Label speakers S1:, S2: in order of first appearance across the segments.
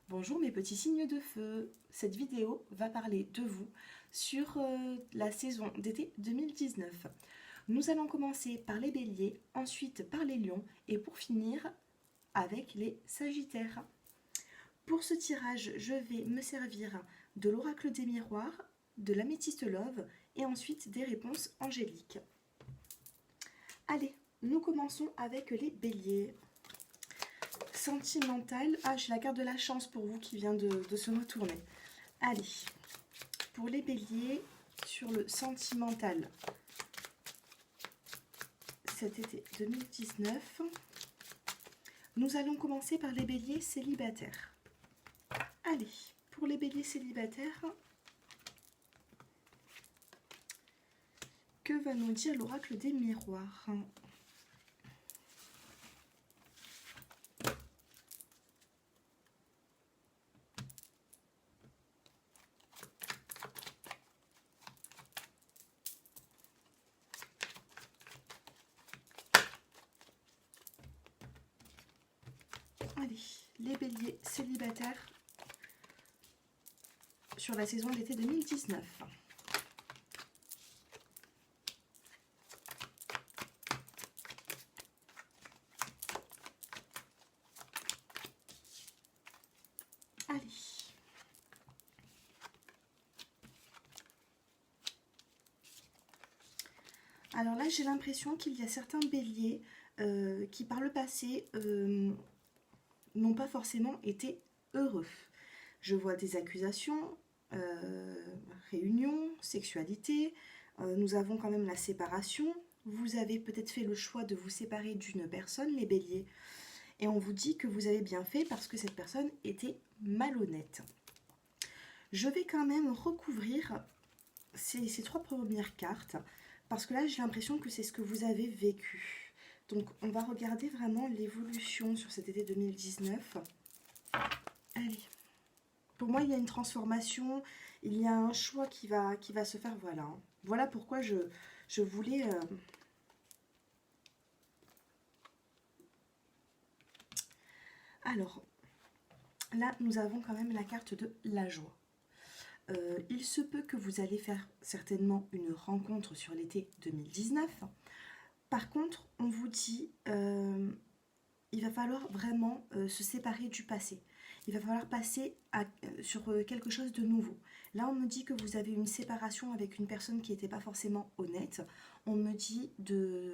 S1: Bonjour mes petits signes de feu. Cette vidéo va parler de vous sur la saison d'été 2019. Nous allons commencer par les béliers, ensuite par les lions et pour finir avec les sagittaires. Pour ce tirage, je vais me servir de l'oracle des miroirs, de l'améthyste love et ensuite des réponses angéliques. Allez, nous commençons avec les béliers. Sentimental. Ah, j'ai la carte de la chance pour vous qui vient de se retourner. Allez, pour les béliers, sur le sentimental, cet été 2019, nous allons commencer par les béliers célibataires. Allez, pour les béliers célibataires, que va nous dire l'oracle des miroirs ? Allez, les béliers célibataires sur la saison d'été 2019. Allez. Alors là, j'ai l'impression qu'il y a certains béliers qui par le passé n'ont pas forcément été heureux. Je vois des accusations, réunions, sexualité. Nous avons quand même la séparation. Vous avez peut-être fait le choix de vous séparer d'une personne, les béliers. Et on vous dit que vous avez bien fait parce que cette personne était malhonnête. Je vais quand même recouvrir ces trois premières cartes parce que là, j'ai l'impression que c'est ce que vous avez vécu. Donc, on va regarder vraiment l'évolution sur cet été 2019. Allez. Pour moi, il y a une transformation, il y a un choix qui va se faire. Voilà. Voilà pourquoi je voulais... Alors, là, nous avons quand même la carte de la joie. Il se peut que vous allez faire certainement une rencontre sur l'été 2019. Par contre, on vous dit, il va falloir vraiment se séparer du passé. Il va falloir passer sur quelque chose de nouveau. Là, on me dit que vous avez une séparation avec une personne qui n'était pas forcément honnête. On me dit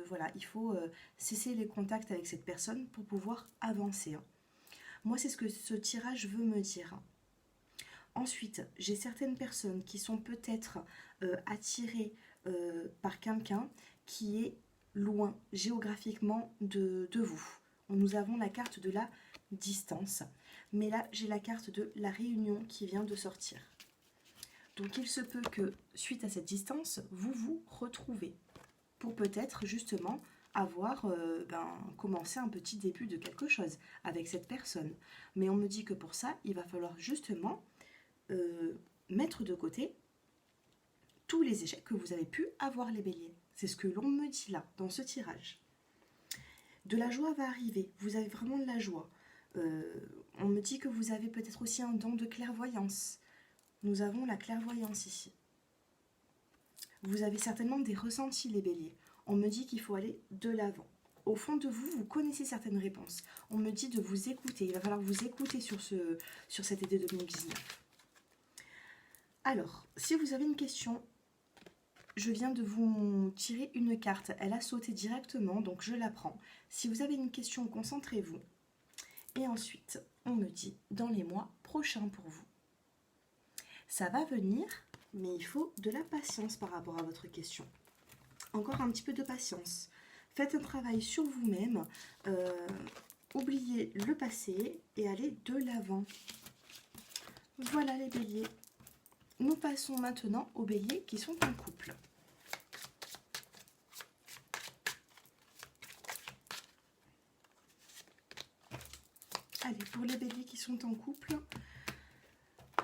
S1: voilà, il faut cesser les contacts avec cette personne pour pouvoir avancer. Moi, c'est ce que ce tirage veut me dire. Ensuite, j'ai certaines personnes qui sont peut-être attirées par quelqu'un qui est loin géographiquement de vous. Nous avons la carte de la distance, mais là j'ai la carte de la réunion qui vient de sortir. Donc il se peut que suite à cette distance, vous vous retrouvez pour peut-être justement avoir commencé un petit début de quelque chose avec cette personne. Mais on me dit que pour ça, il va falloir justement mettre de côté tous les échecs que vous avez pu avoir, les béliers. C'est ce que l'on me dit là, dans ce tirage. De la joie va arriver, vous avez vraiment de la joie. On me dit que vous avez peut-être aussi un don de clairvoyance. Nous avons la clairvoyance ici. Vous avez certainement des ressentis, les béliers. On me dit qu'il faut aller de l'avant. Au fond de vous, vous connaissez certaines réponses. On me dit de vous écouter. Il va falloir vous écouter sur cet été 2019. Alors, si vous avez une question, je viens de vous tirer une carte. Elle a sauté directement, donc je la prends. Si vous avez une question, concentrez-vous. Et ensuite, on me dit dans les mois prochains pour vous. Ça va venir, mais il faut de la patience par rapport à votre question. Encore un petit peu de patience. Faites un travail sur vous-même. Oubliez le passé et allez de l'avant. Voilà les béliers. Nous passons maintenant aux béliers qui sont en couple. Allez, pour les béliers qui sont en couple,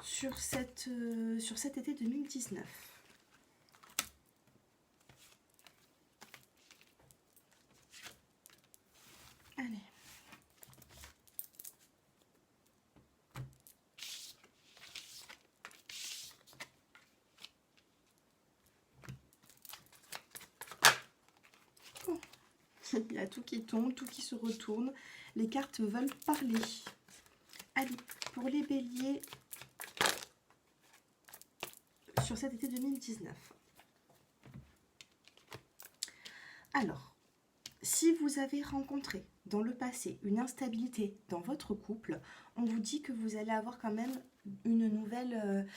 S1: sur cet été 2019. Allez. Il y a tout qui tombe, tout qui se retourne. Les cartes veulent parler. Allez, pour les béliers, sur cet été 2019. Alors, si vous avez rencontré dans le passé une instabilité dans votre couple, on vous dit que vous allez avoir quand même une nouvelle...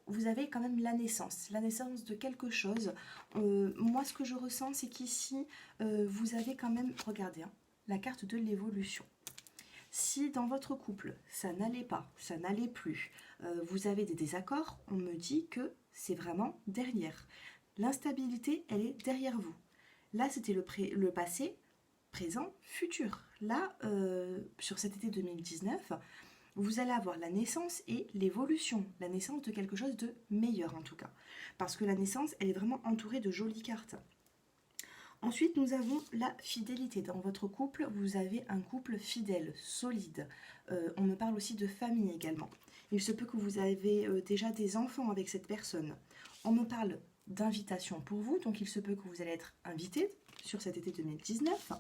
S1: vous avez quand même la naissance de quelque chose. Moi, ce que je ressens, c'est qu'ici, vous avez quand même, regardez, hein, la carte de l'évolution. Si dans votre couple, ça n'allait pas, ça n'allait plus, vous avez des désaccords, on me dit que c'est vraiment derrière. L'instabilité, elle est derrière vous. Là, c'était le passé, présent, futur. Là, sur cet été 2019, vous allez avoir la naissance et l'évolution. La naissance de quelque chose de meilleur, en tout cas. Parce que la naissance, elle est vraiment entourée de jolies cartes. Ensuite, nous avons la fidélité. Dans votre couple, vous avez un couple fidèle, solide. On me parle aussi de famille également. Il se peut que vous avez déjà des enfants avec cette personne. On me parle d'invitation pour vous, donc il se peut que vous allez être invité sur cet été 2019.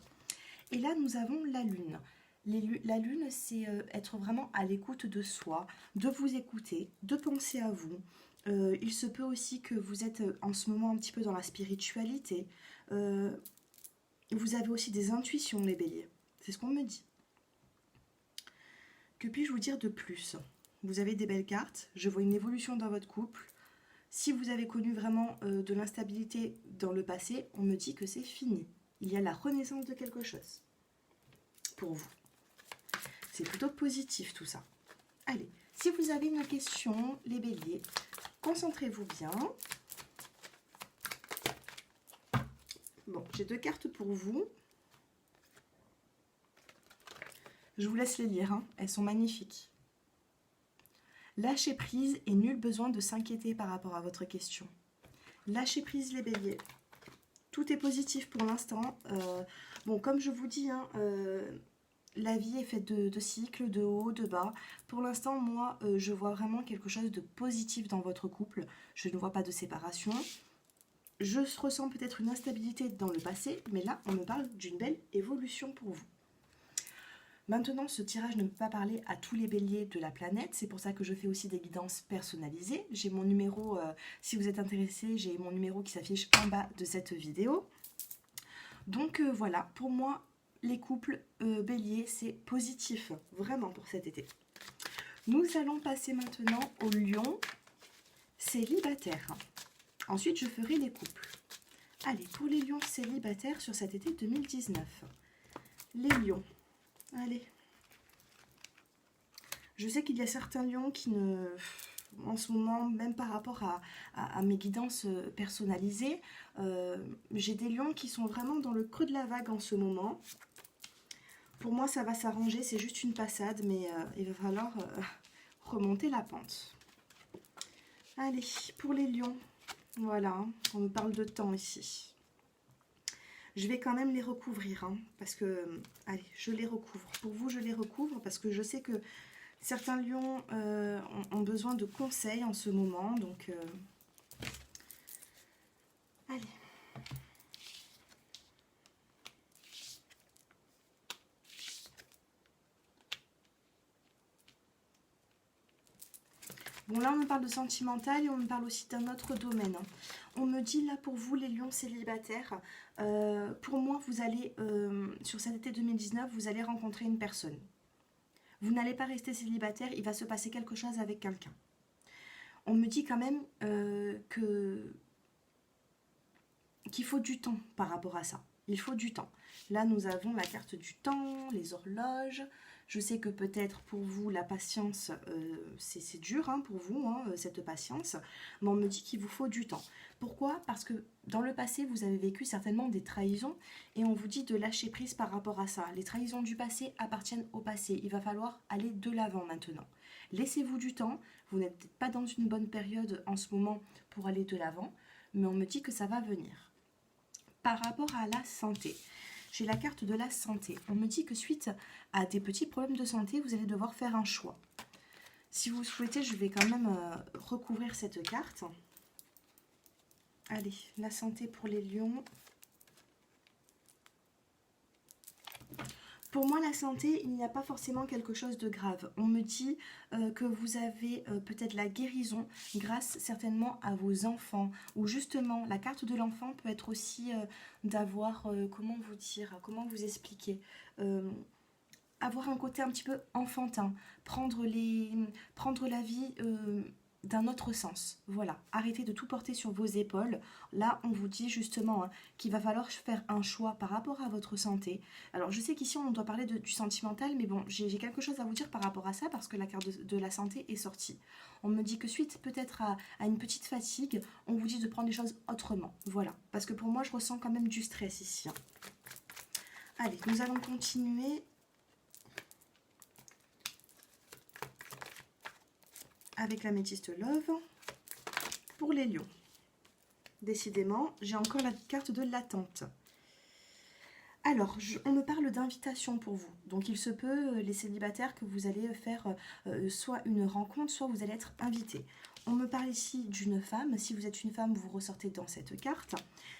S1: Et là, nous avons la lune. La lune, c'est être vraiment à l'écoute de soi, de vous écouter, de penser à vous. Il se peut aussi que vous êtes en ce moment un petit peu dans la spiritualité. Vous avez aussi des intuitions, les béliers. C'est ce qu'on me dit. Que puis-je vous dire de plus? Vous avez des belles cartes. Je vois une évolution dans votre couple. Si vous avez connu vraiment de l'instabilité dans le passé, on me dit que c'est fini. Il y a la renaissance de quelque chose pour vous. C'est plutôt positif tout ça. Allez, si vous avez une question, les béliers, concentrez-vous bien. Bon, j'ai 2 cartes pour vous. Je vous laisse les lire, hein. Elles sont magnifiques. Lâchez prise et nul besoin de s'inquiéter par rapport à votre question. Lâchez prise les béliers. Tout est positif pour l'instant. Bon, comme je vous dis, hein, la vie est faite de cycles, de hauts, de bas. Pour l'instant, moi, je vois vraiment quelque chose de positif dans votre couple. Je ne vois pas de séparation. Je ressens peut-être une instabilité dans le passé, mais là, on me parle d'une belle évolution pour vous. Maintenant, ce tirage ne peut pas parler à tous les béliers de la planète. C'est pour ça que je fais aussi des guidances personnalisées. J'ai mon numéro, si vous êtes intéressé, j'ai mon numéro qui s'affiche en bas de cette vidéo. Donc voilà, pour moi, les couples béliers, c'est positif, vraiment pour cet été. Nous allons passer maintenant au lion célibataire. Ensuite, je ferai les couples. Allez, pour les lions célibataires sur cet été 2019. Les lions. Allez. Je sais qu'il y a certains lions qui ne... En ce moment, même par rapport à mes guidances personnalisées, j'ai des lions qui sont vraiment dans le creux de la vague en ce moment. Pour moi, ça va s'arranger, c'est juste une passade, mais il va falloir remonter la pente. Allez, pour les lions, voilà, on me parle de temps ici. Je vais quand même les recouvrir, hein, parce que, allez, je les recouvre. Pour vous, je les recouvre parce que je sais que certains lions ont besoin de conseils en ce moment, donc allez. Bon, là, on me parle de sentimental et on me parle aussi d'un autre domaine. On me dit, là, pour vous, les lions célibataires, pour moi, vous allez, sur cet été 2019, vous allez rencontrer une personne. Vous n'allez pas rester célibataire, il va se passer quelque chose avec quelqu'un. On me dit quand même qu'il faut du temps par rapport à ça. Il faut du temps. Là, nous avons la carte du temps, les horloges. Je sais que peut-être pour vous, la patience, c'est dur hein, pour vous, hein, cette patience. Mais on me dit qu'il vous faut du temps. Pourquoi? Parce que dans le passé, vous avez vécu certainement des trahisons et on vous dit de lâcher prise par rapport à ça. Les trahisons du passé appartiennent au passé. Il va falloir aller de l'avant maintenant. Laissez-vous du temps. Vous n'êtes pas dans une bonne période en ce moment pour aller de l'avant, mais on me dit que ça va venir. Par rapport à la santé, j'ai la carte de la santé. On me dit que suite à des petits problèmes de santé, vous allez devoir faire un choix. Si vous souhaitez, je vais quand même recouvrir cette carte. Allez, la santé pour les lions. Pour moi, la santé, il n'y a pas forcément quelque chose de grave. On me dit que vous avez peut-être la guérison grâce certainement à vos enfants. Ou justement, la carte de l'enfant peut être aussi d'avoir, comment vous dire, comment vous expliquer avoir un côté un petit peu enfantin, prendre la vie d'un autre sens. Voilà, arrêtez de tout porter sur vos épaules. Là, on vous dit justement qu'il va falloir faire un choix par rapport à votre santé. Alors, je sais qu'ici, on doit parler du sentimental, mais bon, j'ai quelque chose à vous dire par rapport à ça, parce que la carte de la santé est sortie. On me dit que suite peut-être à une petite fatigue, on vous dit de prendre les choses autrement. Voilà, parce que pour moi, je ressens quand même du stress ici. Allez, nous allons continuer avec l'améthyste Love pour les lions. Décidément, j'ai encore la carte de l'attente. Alors, on me parle d'invitation pour vous. Donc, il se peut, les célibataires, que vous allez faire soit une rencontre, soit vous allez être invité. On me parle ici d'une femme. Si vous êtes une femme, vous ressortez dans cette carte.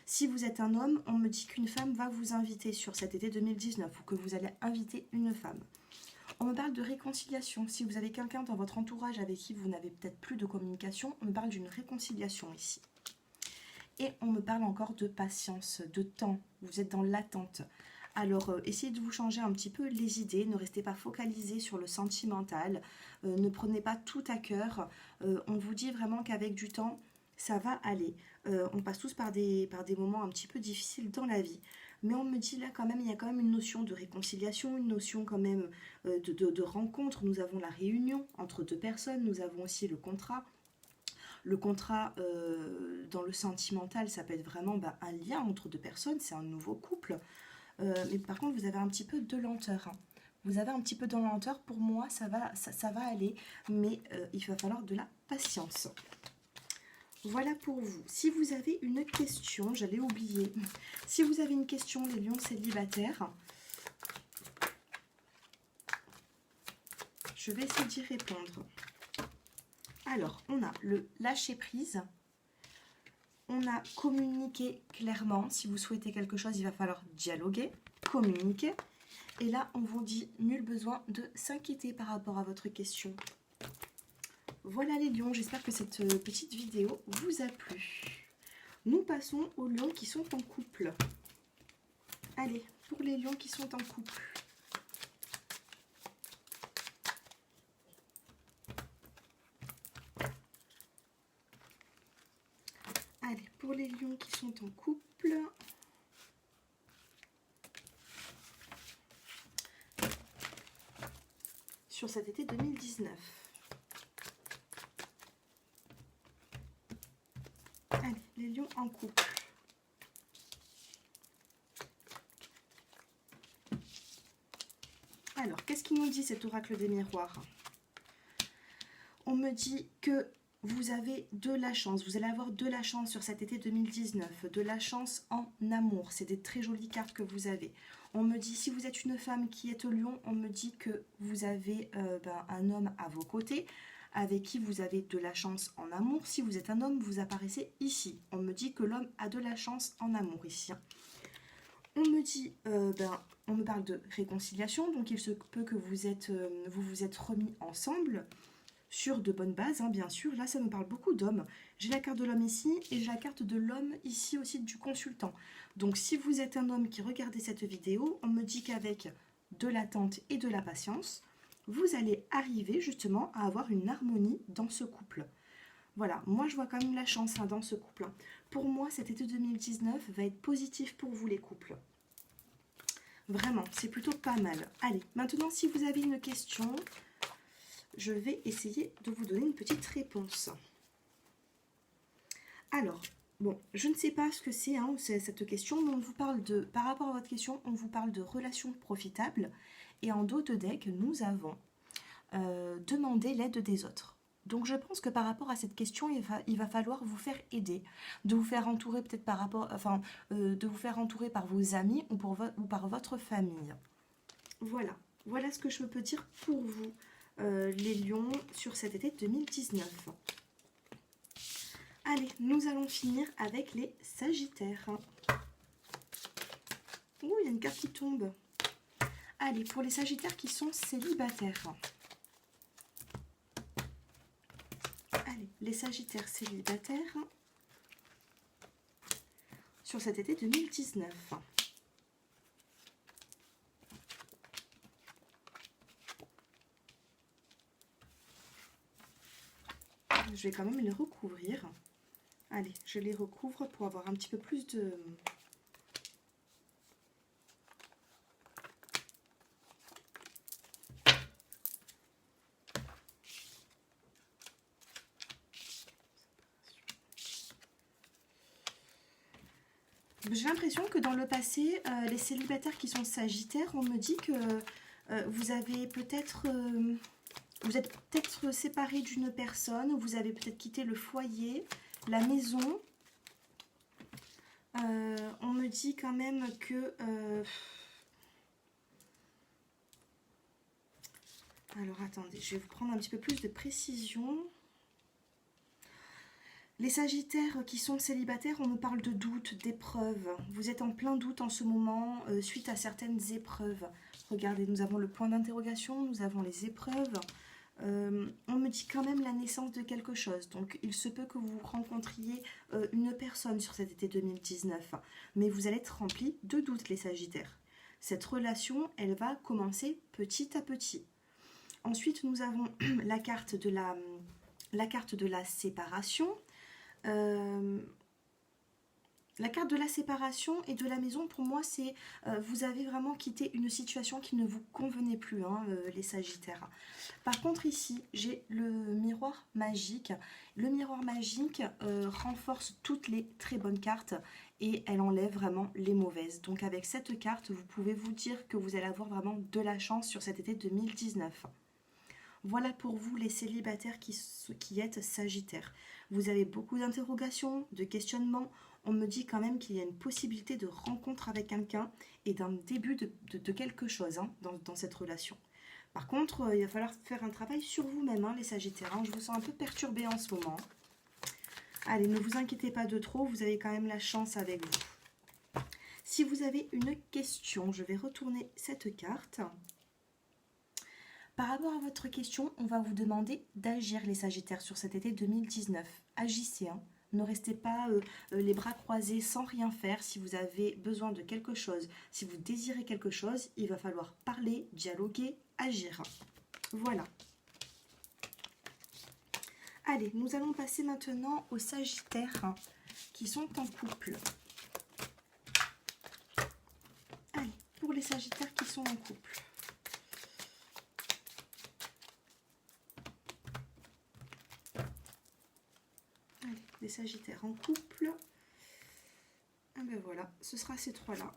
S1: Si vous êtes un homme, on me dit qu'une femme va vous inviter sur cet été 2019 ou que vous allez inviter une femme. On me parle de réconciliation. Si vous avez quelqu'un dans votre entourage avec qui vous n'avez peut-être plus de communication, on me parle d'une réconciliation ici. Et on me parle encore de patience, de temps. Vous êtes dans l'attente. Alors, essayez de vous changer un petit peu les idées. Ne restez pas focalisé sur le sentimental. Ne prenez pas tout à cœur. On vous dit vraiment qu'avec du temps, ça va aller. On passe tous par des moments un petit peu difficiles dans la vie. Mais on me dit là quand même, il y a quand même une notion de réconciliation, une notion quand même de rencontre. Nous avons la réunion entre deux personnes, nous avons aussi le contrat. Le contrat dans le sentimental, ça peut être vraiment un lien entre deux personnes, c'est un nouveau couple. Mais par contre, vous avez un petit peu de lenteur. Vous avez un petit peu de lenteur, pour moi, ça va aller, mais il va falloir de la patience. Voilà pour vous. Si vous avez une question, j'allais oublier. Si vous avez une question, les lions célibataires, je vais essayer d'y répondre. Alors, on a le lâcher prise. On a communiquer clairement. Si vous souhaitez quelque chose, il va falloir dialoguer, communiquer. Et là, on vous dit nul besoin de s'inquiéter par rapport à votre question. Voilà les lions, j'espère que cette petite vidéo vous a plu. Nous passons aux lions qui sont en couple. Allez, pour les lions qui sont en couple. Allez, pour les lions qui sont en couple. Sur cet été 2019. Allez, les lions en couple. Alors, qu'est-ce qu'il nous dit cet oracle des miroirs? On me dit que vous avez de la chance, vous allez avoir de la chance sur cet été 2019, de la chance en amour. C'est des très jolies cartes que vous avez. On me dit, si vous êtes une femme qui est au lion, on me dit que vous avez un homme à vos côtés, avec qui vous avez de la chance en amour. Si vous êtes un homme, vous apparaissez ici. On me dit que l'homme a de la chance en amour ici. On me dit, on me parle de réconciliation, donc il se peut que vous vous êtes remis ensemble sur de bonnes bases, bien sûr. Là, ça me parle beaucoup d'hommes. J'ai la carte de l'homme ici et j'ai la carte de l'homme ici aussi du consultant. Donc, si vous êtes un homme qui regardez cette vidéo, on me dit qu'avec de l'attente et de la patience, vous allez arriver justement à avoir une harmonie dans ce couple. Voilà, moi je vois quand même la chance dans ce couple. Pour moi, cet été 2019 va être positif pour vous les couples. Vraiment, c'est plutôt pas mal. Allez, maintenant si vous avez une question, je vais essayer de vous donner une petite réponse. Alors, bon, je ne sais pas ce que c'est cette question, mais on vous parle par rapport à votre question, on vous parle de relations profitables. Et en dos de deck, nous avons demandé l'aide des autres. Donc je pense que par rapport à cette question, il va falloir vous faire aider, de vous faire entourer peut-être de vous faire entourer par vos amis ou par votre famille. Voilà, voilà ce que je peux dire pour vous, les lions, sur cet été 2019. Allez, nous allons finir avec les sagittaires. Ouh, il y a une carte qui tombe. Allez, pour les Sagittaires qui sont célibataires. Allez, les Sagittaires célibataires sur cet été 2019. Je vais quand même les recouvrir. Allez, je les recouvre pour avoir un petit peu plus de... J'ai l'impression que dans le passé, les célibataires qui sont sagittaires, on me dit que vous avez peut-être... vous êtes peut-être séparés d'une personne, vous avez peut-être quitté le foyer, la maison. On me dit quand même que... alors attendez, je vais vous prendre un petit peu plus de précision. Les Sagittaires qui sont célibataires, on me parle de doutes, d'épreuves. Vous êtes en plein doute en ce moment suite à certaines épreuves. Regardez, nous avons le point d'interrogation, nous avons les épreuves. On me dit quand même la naissance de quelque chose. Donc il se peut que vous rencontriez une personne sur cet été 2019. Mais vous allez être rempli de doutes, les Sagittaires. Cette relation, elle va commencer petit à petit. Ensuite, nous avons la carte de la séparation. La carte de la séparation et de la maison, pour moi, c'est vous avez vraiment quitté une situation qui ne vous convenait plus, hein, les Sagittaires. Par contre, ici, j'ai le miroir magique. Le miroir magique renforce toutes les très bonnes cartes et elle enlève vraiment les mauvaises. Donc, avec cette carte, vous pouvez vous dire que vous allez avoir vraiment de la chance sur cet été 2019. Voilà pour vous les célibataires qui êtes Sagittaires. Vous avez beaucoup d'interrogations, de questionnements. On me dit quand même qu'il y a une possibilité de rencontre avec quelqu'un et d'un début de quelque chose, hein, dans cette relation. Par contre, il va falloir faire un travail sur vous-même, hein, les Sagittaires. Hein. Je vous sens un peu perturbé en ce moment. Allez, ne vous inquiétez pas de trop, vous avez quand même la chance avec vous. Si vous avez une question, je vais retourner cette carte. Par rapport à votre question, on va vous demander d'agir, les Sagittaires, sur cet été 2019. Agissez, hein. Ne restez pas les bras croisés sans rien faire. Si vous avez besoin de quelque chose, si vous désirez quelque chose, il va falloir parler, dialoguer, agir. Voilà. Allez, nous allons passer maintenant aux Sagittaires hein, qui sont en couple. Allez, pour les Sagittaires qui sont en couple. Des Sagittaires en couple. Ah ben voilà, ce sera ces trois-là.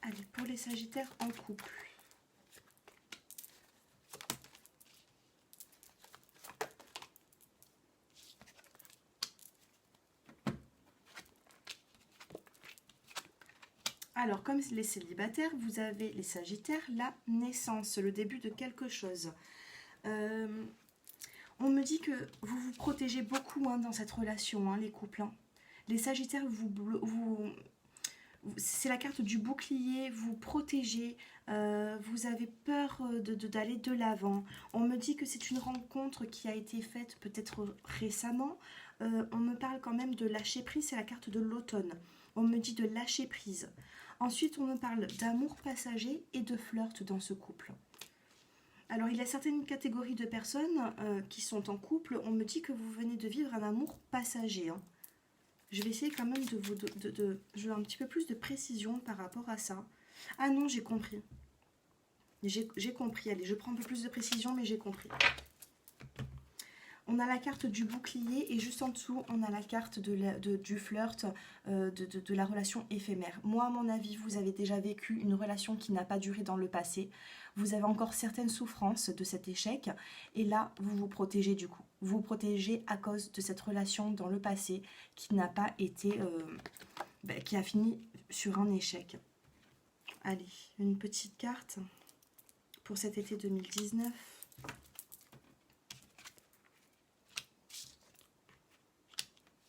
S1: Allez, pour les Sagittaires en couple. Alors, comme les célibataires, vous avez les Sagittaires, la naissance, le début de quelque chose. On me dit que vous vous protégez beaucoup hein, dans cette relation, hein, les couples. Hein. Les Sagittaires, c'est la carte du bouclier, vous protégez, vous avez peur d'aller de l'avant. On me dit que c'est une rencontre qui a été faite peut-être récemment. On me parle quand même de lâcher prise, c'est la carte de l'automne. On me dit de lâcher prise. Ensuite, on me parle d'amour passager et de flirt dans ce couple. Alors, il y a certaines catégories de personnes qui sont en couple. On me dit que vous venez de vivre un amour passager. Hein. Je vais essayer quand même je veux un petit peu plus de précision par rapport à ça. Ah non, j'ai compris. J'ai compris. Allez, je prends un peu plus de précision, mais j'ai compris. On a la carte du bouclier et juste en dessous, on a la carte du flirt, de la relation éphémère. Moi, à mon avis, vous avez déjà vécu une relation qui n'a pas duré dans le passé. Vous avez encore certaines souffrances de cet échec. Et là, vous vous protégez du coup. Vous vous protégez à cause de cette relation dans le passé qui n'a pas été... qui a fini sur un échec. Allez, une petite carte pour cet été 2019.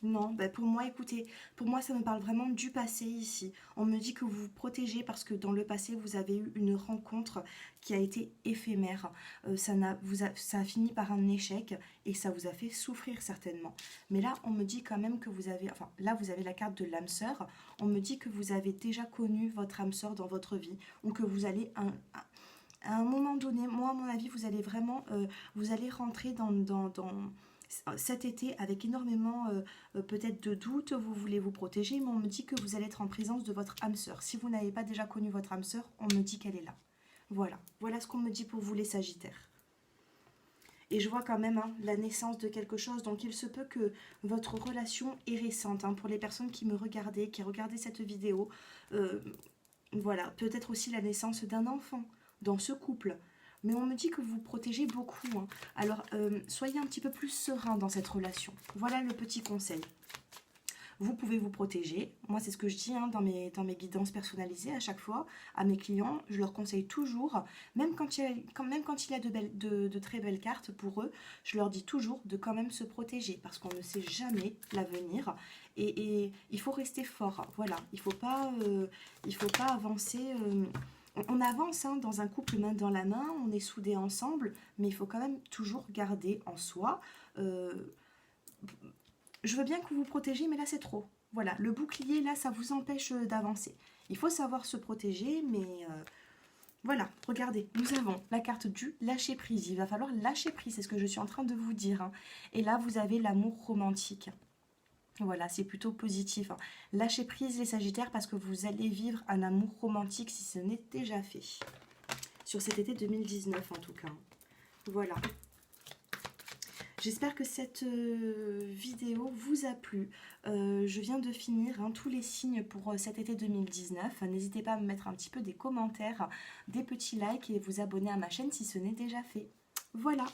S1: Non, bah pour moi, écoutez, pour moi, ça me parle vraiment du passé ici. On me dit que vous vous protégez parce que dans le passé, vous avez eu une rencontre qui a été éphémère. Ça a fini par un échec et ça vous a fait souffrir certainement. Mais là, on me dit quand même que vous avez, enfin, là, vous avez la carte de l'âme sœur. On me dit que vous avez déjà connu votre âme sœur dans votre vie ou que vous allez à un moment donné, moi, à mon avis, vous allez vraiment, vous allez rentrer dans cet été avec énormément peut-être de doutes, vous voulez vous protéger, mais on me dit que vous allez être en présence de votre âme sœur. Si vous n'avez pas déjà connu votre âme sœur, on me dit qu'elle est là. Voilà, voilà ce qu'on me dit pour vous les Sagittaires. Et je vois quand même hein, la naissance de quelque chose, donc il se peut que votre relation est récente. Hein, pour les personnes qui me regardaient, qui regardaient cette vidéo, euh, voilà, peut-être aussi la naissance d'un enfant dans ce couple. Mais on me dit que vous protégez beaucoup. Hein. Alors, soyez un petit peu plus serein dans cette relation. Voilà le petit conseil. Vous pouvez vous protéger. Moi, c'est ce que je dis hein, dans mes guidances personnalisées à chaque fois. À mes clients, je leur conseille toujours, même quand il y a de très belles cartes pour eux, je leur dis toujours de quand même se protéger parce qu'on ne sait jamais l'avenir. Et il faut rester fort. Voilà, il faut pas avancer. On avance hein, dans un couple main dans la main, on est soudés ensemble, mais il faut quand même toujours garder en soi. euh, je veux bien que vous vous protégez, mais là c'est trop. Voilà, le bouclier, là, ça vous empêche d'avancer. Il faut savoir se protéger, mais voilà, regardez, nous avons la carte du lâcher prise. Il va falloir lâcher prise, c'est ce que je suis en train de vous dire. Hein. Et là, vous avez l'amour romantique. Voilà, c'est plutôt positif. Hein. Lâchez prise les Sagittaires parce que vous allez vivre un amour romantique si ce n'est déjà fait. Sur cet été 2019 en tout cas. Voilà. J'espère que cette vidéo vous a plu. Je viens de finir hein, tous les signes pour cet été 2019. N'hésitez pas à me mettre un petit peu des commentaires, des petits likes et vous abonner à ma chaîne si ce n'est déjà fait. Voilà,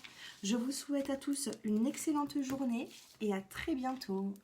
S1: je vous souhaite à tous une excellente journée et à très bientôt.